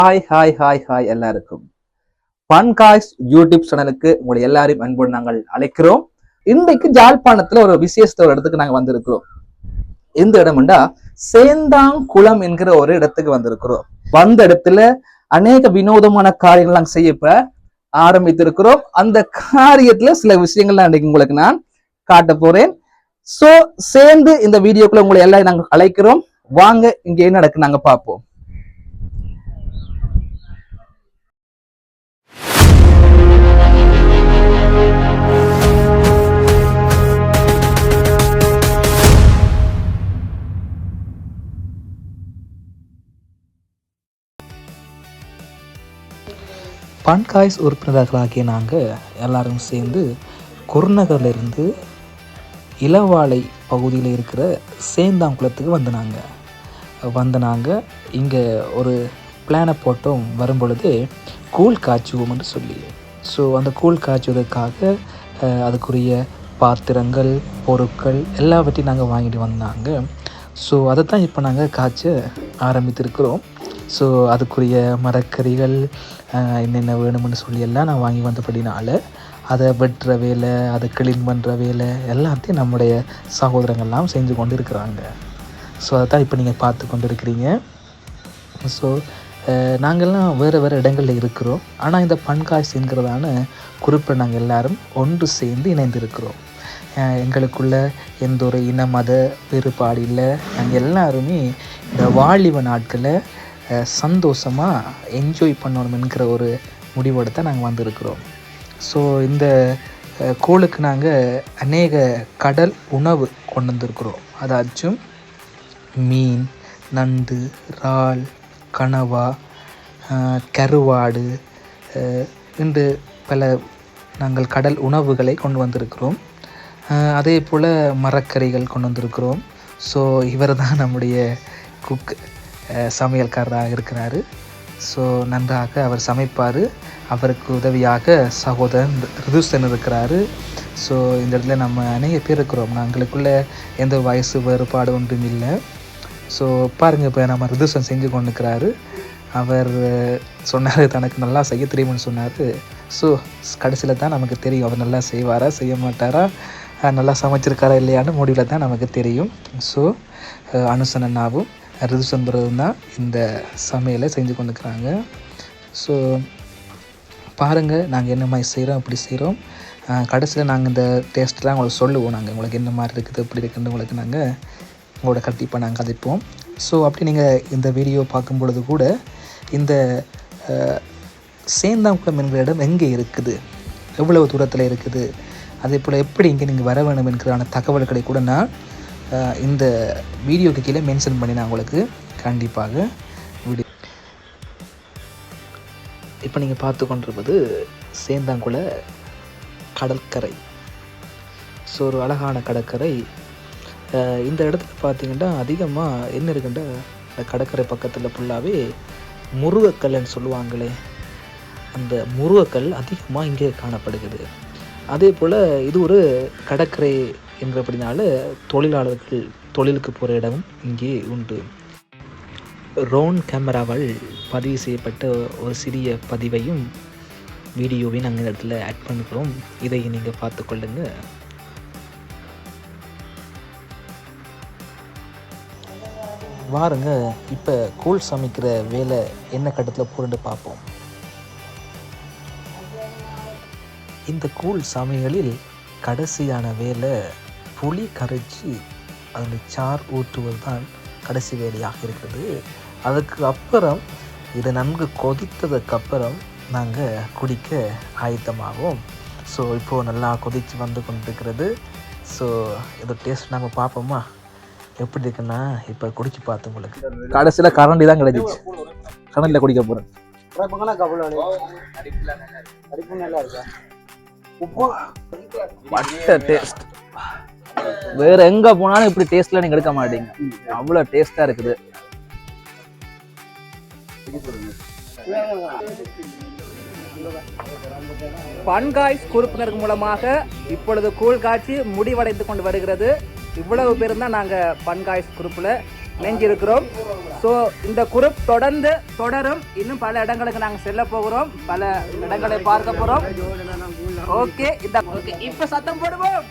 Hi எல்லாருக்கும் பன்காய்ஸ் YouTube சேனலுக்கு உங்களை எல்லாரையும் அன்போடு நாங்கள் அழைக்கிறோம். இன்றைக்கு ஜாழ்ப்பாணத்துல ஒரு விசேஷத்த ஒரு இடத்துக்கு நாங்க வந்திருக்கிறோம். எந்த இடம்டா சேந்தாங்குளம் என்கிற ஒரு இடத்துக்கு வந்திருக்கிறோம். வந்த இடத்துல அநேக வினோதமான காரியங்கள் நாங்கள் செய்ய ஆரம்பித்திருக்கிறோம். அந்த காரியத்துல சில விஷயங்கள் நான் உங்களுக்கு நான் காட்ட போறேன். சோ சேர்ந்து இந்த வீடியோக்குள்ள உங்களை எல்லாரும் நாங்கள் அழைக்கிறோம். வாங்க இங்க என்ன நடக்கு நாங்க பார்ப்போம். பன்காய்ஸ் உறுப்பினர்களாகிய நாங்கள் எல்லாரும் சேர்ந்து குருநகர்லேருந்து இளவாலை பகுதியில் இருக்கிற சேந்தாங்குளத்துக்கு வந்தனாங்க இங்கே ஒரு பிளானை போட்டோம். வரும்பொழுது கூழ் காய்ச்சுவோம் என்று சொல்லி. ஸோ அந்த கூழ் காய்ச்சுவதற்காக அதுக்குரிய பாத்திரங்கள் பொருட்கள் எல்லாவற்றையும் நாங்கள் வாங்கிட்டு வந்தாங்க. ஸோ அதை தான் இப்போ நாங்கள் காய்ச்ச ஆரம்பித்திருக்கிறோம். ஸோ அதுக்குரிய மரக்கறிகள் என்னென்ன வேணும்னு சொல்லி எல்லாம் நான் வாங்கி வந்தபடினால அதை வெட்டுற வேலை, அதை கிளீன் பண்ணுற வேலை எல்லாத்தையும் நம்முடைய சகோதரங்கள்லாம் செஞ்சு கொண்டு இருக்கிறாங்க. ஸோ அதை தான் இப்போ நீங்கள் பார்த்து கொண்டு இருக்கிறீங்க. ஸோ நாங்கள்லாம் வேறு இடங்களில் இருக்கிறோம். ஆனால் இந்த பன்காய்ஸ்ங்கிறதான குறிப்பை நாங்கள் எல்லாரும் ஒன்று சேர்ந்து இணைந்திருக்கிறோம். எங்களுக்குள்ள எந்த ஒரு இன மத வேறுபாடு இல்லை. நாங்கள் எல்லாருமே இந்த வாலிப நாட்களை சந்தோஷமாக என்ஜாய் பண்ணணும் என்கிற ஒரு முடிவோடு தான் நாங்கள் வந்திருக்கிறோம். ஸோ இந்த கோளுக்கு நாங்கள் அநேக கடல் உணவு கொண்டு வந்திருக்கிறோம். அதாச்சும் மீன், நண்டு, இறால், கனவா, கருவாடு என்று பல நாங்கள் கடல் உணவுகளை கொண்டு வந்திருக்கிறோம். அதே போல் மரக்கறிகள் கொண்டு வந்திருக்கிறோம். ஸோ இவர் தான் நம்முடைய குக், சமையல்காரராக இருக்கிறாரு. ஸோ நன்றாக அவர் சமைப்பார். அவருக்கு உதவியாக சகோதரன் ரிதுசன் இருக்கிறாரு. ஸோ இந்த இடத்துல நம்ம அநேக பேர் இருக்கிறோம். நாங்களுக்குள்ள எந்த வயசு வேறுபாடு ஒன்றும் இல்லை. ஸோ பாருங்கள், இப்போ நம்ம ரிதுசன் செஞ்சு கொண்டு இருக்கிறாரு. அவர் சொன்னார் தனக்கு நல்லா செய்ய தெரியும்னு சொன்னார். ஸோ கடைசியில் தான் நமக்கு தெரியும் அவர் நல்லா செய்வாரா செய்ய மாட்டாரா, நல்லா சமைச்சிருக்காரா இல்லையான்னு முடிவில் தான் நமக்கு தெரியும். ஸோ அனுசனன்னாவும் ரிதுசந்திரன் தான் இந்த சமையலை செஞ்சு கொண்டுக்கிறாங்க. ஸோ பாருங்கள், நாங்கள் என்ன மாதிரி செய்கிறோம், அப்படி செய்கிறோம். கடைசியில் நாங்கள் இந்த டேஸ்ட்லாம் உங்களுக்கு சொல்லுவோம். நாங்கள் உங்களுக்கு என்ன மாதிரி இருக்குது, எப்படி இருக்குன்னு உங்களுக்கு நாங்கள் உங்களோட கண்டிப்பாக நாங்கள் கதைப்போம். ஸோ அப்படி நீங்கள் இந்த வீடியோ பார்க்கும் பொழுது கூட இந்த சேந்தாங்குளம் என்கிற இடம் எங்கே இருக்குது, எவ்வளவு தூரத்தில் இருக்குது, அதே போல் எப்படி இங்கே நீங்கள் வர வேணும் என்கிறதான தகவல்களை கூட நான் இந்த வீடியோக்கு கீழே மென்ஷன் பண்ணி நான் உங்களுக்கு கண்டிப்பாக வீடியோ. இப்போ நீங்கள் பார்த்து கொண்டிருப்பது சேந்தாங்குள கடற்கரை. ஸோ ஒரு அழகான கடற்கரை. இந்த இடத்துல பார்த்திங்கன்னா அதிகமாக என்ன இருக்குன்ற கடற்கரை பக்கத்தில் ஃபுல்லாகவே முருகக்கல்னு சொல்லுவாங்களே, அந்த முருகக்கல் அதிகமாக இங்கே காணப்படுகிறது. அதே போல் இது ஒரு கடற்கரை என்கிறபடினால தொழிலாளர்கள் தொழிலுக்கு போகிற இடமும் இங்கே உண்டு. ட்ரோன் கேமராவால் பதிவு செய்யப்பட்ட ஒரு சிறிய பதிவையும் வீடியோவையும் நாங்கள் இந்த இடத்துல ஆட் பண்ணிக்கிறோம். இதை நீங்கள் பார்த்து கொள்ளுங்க. வாருங்க, இப்போ கூழ் சமைக்கிற வேலை என்ன கட்டத்தில் புரண்டு பார்ப்போம். இந்த கூழ் சமையலில் கடைசியான வேலை புளி கரைச்சி அதில் சார் ஊற்றுவது தான் கடைசி வேலையாக இருக்கிறது. அதுக்கு அப்புறம் இதை நன்கு கொதித்ததுக்கப்புறம் நாங்கள் குடிக்க ஆயத்தமாகும். ஸோ இப்போது நல்லா கொதித்து வந்து கொண்டிருக்கிறது. ஸோ இதோட டேஸ்ட் நாங்கள் பார்ப்போமா எப்படி இருக்குன்னா, இப்போ குடிச்சு பார்த்து உங்களுக்கு கடைசியில் கரண்டி தான் கிடைச்சிச்சு. கரண்டியில் குடிக்க போகிறேன். டேஸ்ட் வேற எங்க போனாலும் இப்படி டேஸ்ட்ல நீங்க எடுக்க மாட்டீங்க. அவ்வளவு டேஸ்டா இருக்குது. பன்காய்ஸ் குழுப்பினர் மூலமாக இப்பொழுது கூழ் காட்சி முடிவடைந்து கொண்டு வருகிறது. இவ்வளவு பேரும் தான் நாங்கள் பன்காய்ஸ் குரூப்பில் இணைஞ்சிருக்கிறோம். ஸோ இந்த குரூப் தொடர்ந்து தொடரும். இன்னும் பல இடங்களுக்கு நாங்கள் செல்ல போகிறோம், பல இடங்களை பார்க்க போகிறோம். ஓகே, இந்த ஓகே இப்போ சத்தம் போடுவோம்.